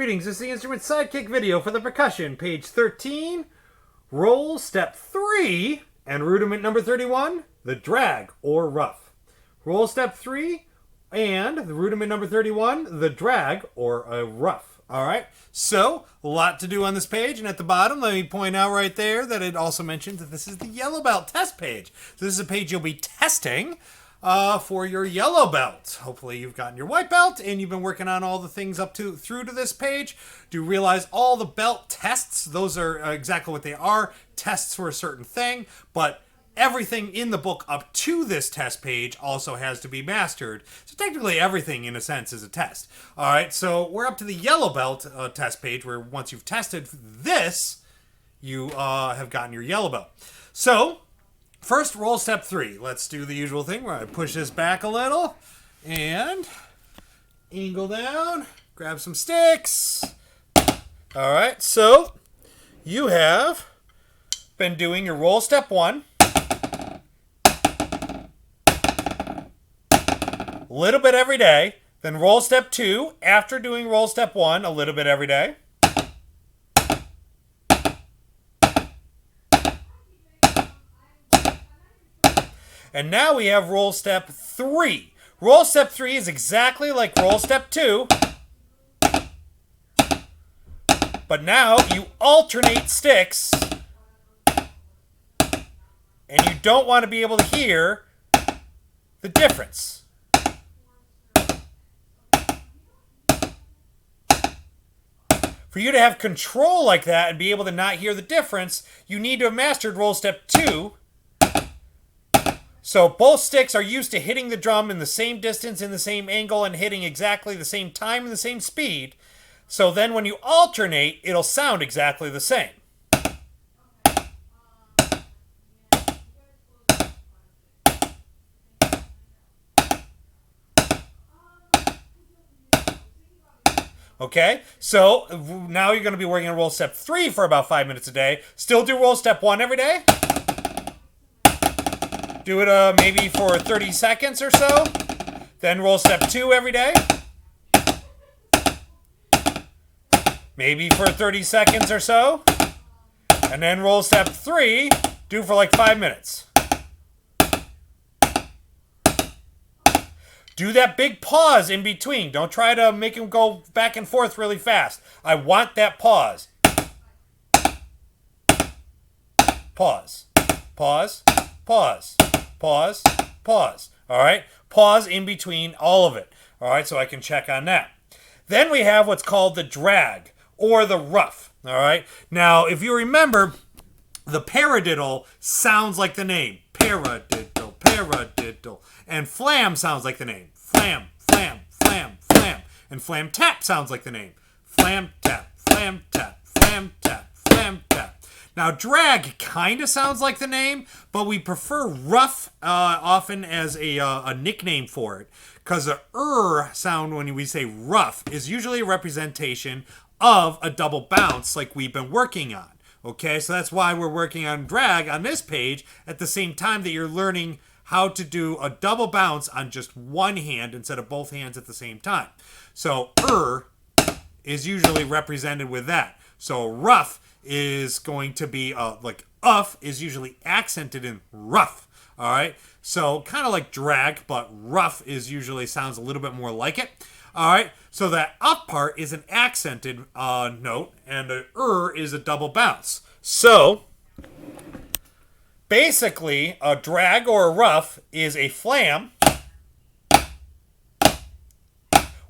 Greetings, this is the Instrument Sidekick video for the percussion, page 13, roll step 3, and rudiment number 31, the drag or ruff. Roll step 3, and the rudiment number 31, the drag or a ruff. Alright, so a lot to do on this page, and at the bottom, let me point out right there that it also mentions that this is the yellow belt test page. So this is a page you'll be testing for your yellow belt. Hopefully you've gotten your white belt and you've been working on all the things through to this page. Do realize all the belt tests, those are exactly what they are, tests for a certain thing, but everything in the book up to this test page also has to be mastered. So technically everything in a sense is a test. Alright, so we're up to the yellow belt test page where once you've tested this, you have gotten your yellow belt. So first, roll step 3. Let's do the usual thing where I push this back a little and angle down, grab some sticks. All right, so you have been doing your roll step 1, a little bit every day, then roll step 2 after doing roll step 1 a little bit every day. And now we have roll step 3. Roll step 3 is exactly like roll step 2. But now you alternate sticks. And you don't want to be able to hear the difference. For you to have control like that and be able to not hear the difference, you need to have mastered roll step 2. So both sticks are used to hitting the drum in the same distance, in the same angle, and hitting exactly the same time and the same speed. So then when you alternate, it'll sound exactly the same. Okay, so now you're going to be working on roll step 3 for about 5 minutes a day. Still do roll step 1 every day. Do it maybe for 30 seconds or so. Then roll step 2 every day. Maybe for 30 seconds or so. And then roll step 3. Do for like 5 minutes. Do that big pause in between. Don't try to make them go back and forth really fast. I want that pause. Pause. Pause. Pause. Pause, pause. All right, pause in between all of it. All right, so I can check on that. Then we have what's called the drag or the ruff. All right, now if you remember, the paradiddle sounds like the name. Paradiddle, paradiddle. And flam sounds like the name. Flam, flam, flam, flam. And flam tap sounds like the name. Flam tap, flam tap, flam tap, flam tap. Now, drag kind of sounds like the name, but we prefer ruff often as a nickname for it, because the sound when we say ruff is usually a representation of a double bounce like we've been working on. Okay, so that's why we're working on drag on this page at the same time that you're learning how to do a double bounce on just one hand instead of both hands at the same time. So, is usually represented with that. So, ruff is going to be like uff is usually accented in ruff. All right, so kind of like drag, but ruff is usually sounds a little bit more like it. All right, so that up part is an accented note, and the is a double bounce. So basically, a drag or a ruff is a flam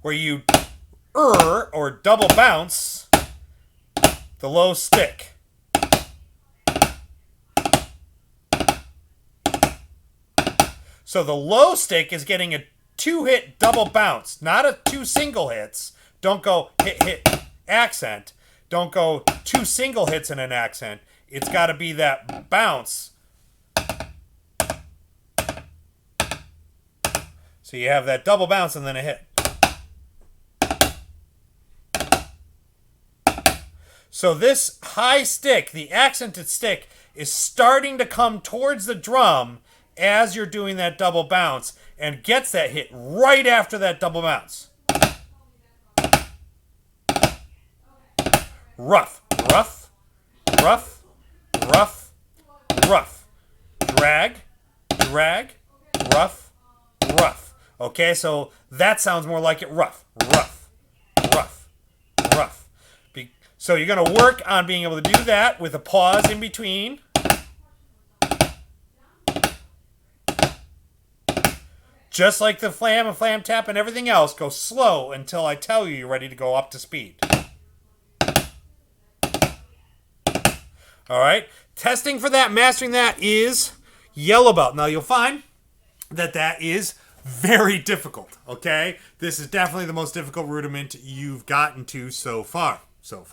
where you or double bounce the low stick. So the low stick is getting a 2-hit double bounce, not a 2 single hits. Don't go hit, hit, accent. Don't go 2 single hits in an accent. It's got to be that bounce. So you have that double bounce and then a hit. So this high stick, the accented stick, is starting to come towards the drum as you're doing that double bounce and gets that hit right after that double bounce. Ruff, ruff, ruff, ruff, ruff. Drag, drag, ruff, ruff. Okay, so that sounds more like it. Ruff, ruff, ruff, ruff. So you're going to work on being able to do that with a pause in between. Just like the flam and flam tap and everything else, go slow until I tell you you're ready to go up to speed. All right, testing for that, mastering that is yellow belt. Now you'll find that that is very difficult, okay? This is definitely the most difficult rudiment you've gotten to so far. All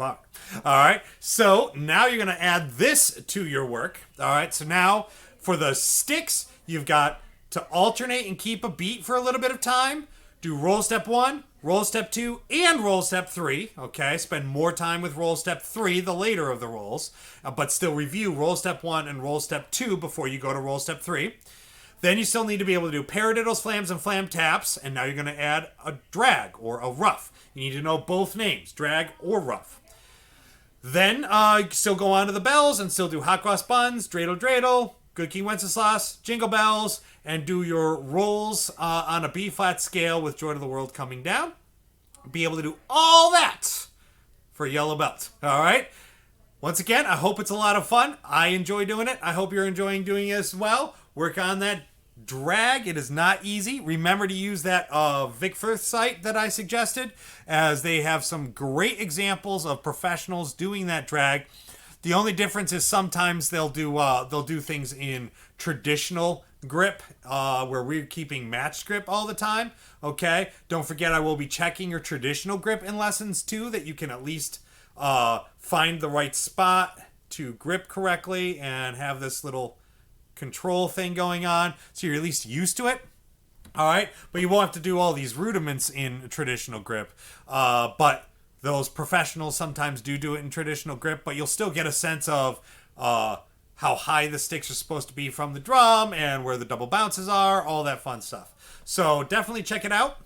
right, so now you're going to add this to your work. All right, so now for the sticks, you've got to alternate and keep a beat for a little bit of time. Do roll step 1, roll step 2, and roll step 3. Okay, spend more time with roll step 3, the later of the rolls, but still review roll step 1 and roll step 2 before you go to roll step 3. Then you still need to be able to do paradiddles, flams, and flam taps, and now you're going to add a drag or a ruff. You need to know both names, drag or ruff. Then still go on to the bells and still do hot cross buns, dreidel dreidel, good King Wenceslas, jingle bells, and do your rolls on a B-flat scale with Joy to the World coming down. Be able to do all that for yellow belt. All right? Once again, I hope it's a lot of fun. I enjoy doing it. I hope you're enjoying doing it as well. Work on that drag. It is not easy. Remember to use that Vic Firth site that I suggested, as they have some great examples of professionals doing that drag. The only difference is sometimes they'll do things in traditional grip, where we're keeping matched grip all the time. Okay, don't forget I will be checking your traditional grip in lessons too, that you can at least find the right spot to grip correctly and have this little control thing going on, so you're at least used to it. All right, but you won't have to do all these rudiments in traditional grip, but those professionals sometimes do it in traditional grip, but you'll still get a sense of how high the sticks are supposed to be from the drum and where the double bounces are, all that fun stuff. So definitely check it out,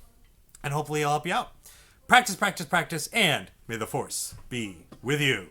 and hopefully it'll help you out. Practice, practice, practice, and may the force be with you.